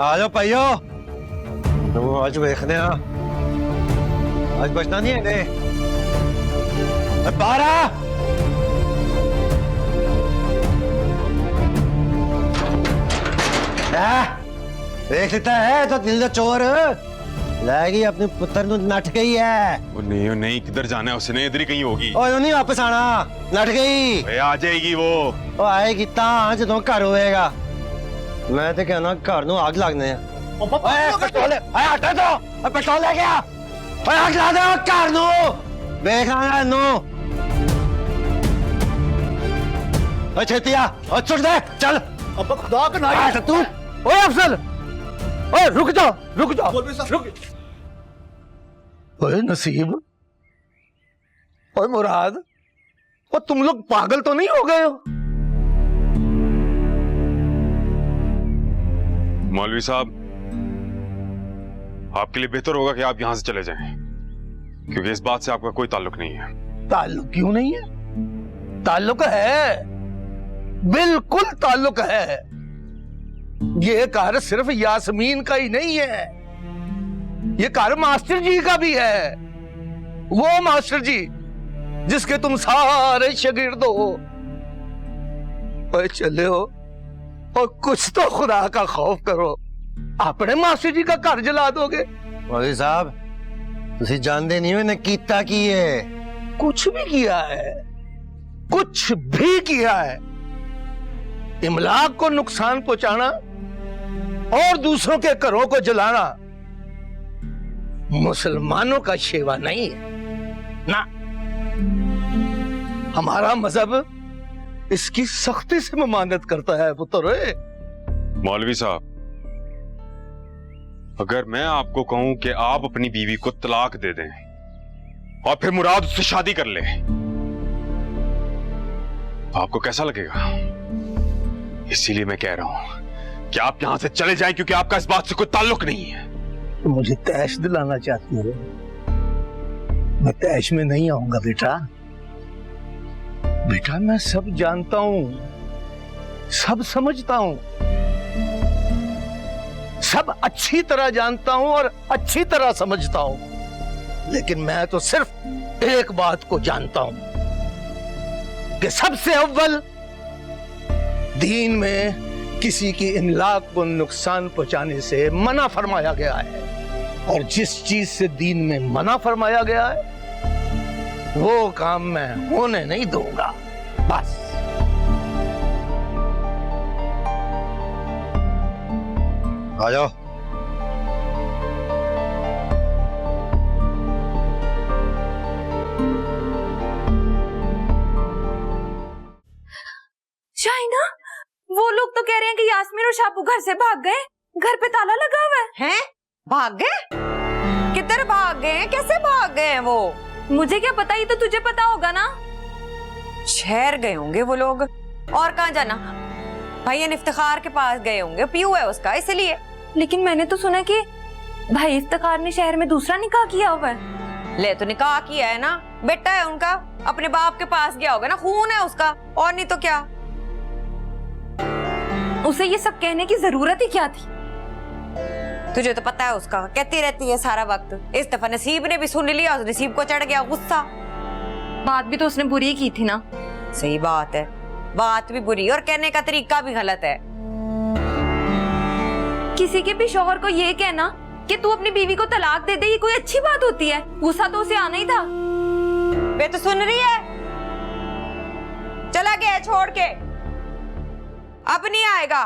आ जाओ भाइयों, आज देखने आज बचना नहीं है इन्हें। बाहर आ। देख लेता है तो दिल दा चोर लाएगी अपने पुत्र नु नट गई है। वो नहीं किधर जाना है उसने, इधर ही कहीं होगी। ओए नहीं वापस आना, नट गई। आ जाएगी वो। ओ आएगी तां जदों घर होएगा। मैं तो कहना घर नु आग लगने है। ओए पेट्रोल आए हटा दो, पेट्रोल ले गया। ओए आग ला दे घर नु, देख आना नु। ओए छेतिया ओ छुड़ दे चल। अब खुदा का नाम है तू। ओए अफजल, ओए रुक जा रुक जा रुक। ओए नसीब, ओए मुराद, ओ तुम लोग पागल तो नहीं हो गए हो? मौलवी साहब, आपके लिए बेहतर होगा कि आप यहां से चले जाएं, क्योंकि इस बात से आपका कोई ताल्लुक नहीं है। ताल्लुक क्यों नहीं है? ताल्लुक है, बिल्कुल ताल्लुक है। ये घर सिर्फ यास्मीन का ही नहीं है, ये घर मास्टर जी का भी है। वो मास्टर जी जिसके तुम सारे शागिर्द हो। ओए चले हो और कुछ तो खुदा का खौफ करो, अपने मास्टर जी का घर जला दोगे। मौलवी साहब तुसी जानते नहीं हो इन्हें कीता की है। कुछ भी किया है, कुछ भी किया है। इमलाक को नुकसान पहुंचाना और दूसरों के घरों को जलाना मुसलमानों का शेवा नहीं है ना। हमारा मजहब इसकी सख्ती से ममानत करता है पुत्र। मौलवी साहब, अगर मैं आपको कहूं कि आप अपनी बीवी को तलाक दे दें और फिर मुराद उससे शादी कर ले, तो आपको कैसा लगेगा? इसीलिए मैं कह रहा हूं कि आप यहां से चले जाएं, क्योंकि आपका इस बात से कोई ताल्लुक नहीं है। तो मुझे तैश दिलाना चाहती हो? मैं तैश में नहीं आऊंगा बेटा। बेटा मैं सब जानता हूं, सब समझता हूं, सब अच्छी तरह जानता हूं और अच्छी तरह समझता हूं, लेकिन मैं तो सिर्फ एक बात को जानता हूं कि सबसे अव्वल दीन में किसी की इमलाक को नुकसान पहुंचाने से मना फरमाया गया है, और जिस चीज से दीन में मना फरमाया गया है वो काम मैं होने नहीं दूंगा। बस आ जाओ। शाइना, वो लोग तो कह रहे हैं कि यास्मीन और शाबू घर से भाग गए। घर पे ताला लगा हुआ है। हैं? भाग गए? किधर भाग गए? कैसे भाग गए हैं वो? मुझे क्या पता, ये तो तुझे पता होगा ना। शहर गए होंगे वो लोग, और कहाँ जाना? भाई इफ्तिखार के पास गए होंगे, पीयू है उसका इसलिए। लेकिन मैंने तो सुना कि भाई इफ्तिखार ने शहर में दूसरा निकाह किया हुआ है। ले तो निकाह किया है ना, बेटा है उनका, अपने बाप के पास गया होगा ना, खून है उसका, और नहीं तो क्या। उसे ये सब कहने की जरूरत ही क्या थी? तुझे तो पता है उसका, कहती रहती है सारा वक्त। इस दफा नसीब ने भी सुन लिया, नसीब को चढ़ गया गुस्सा। बात भी तो उसने बुरी की थी ना। सही बात है, बात भी बुरी और कहने का तरीका भी गलत है। किसी के भी शौहर को ये कहना कि तू अपनी बीवी को तलाक दे दे, ये कोई अच्छी बात होती है? गुस्सा तो उसे आना ही था। वे तो सुन रही है, चला गया छोड़ के, अब नहीं आएगा।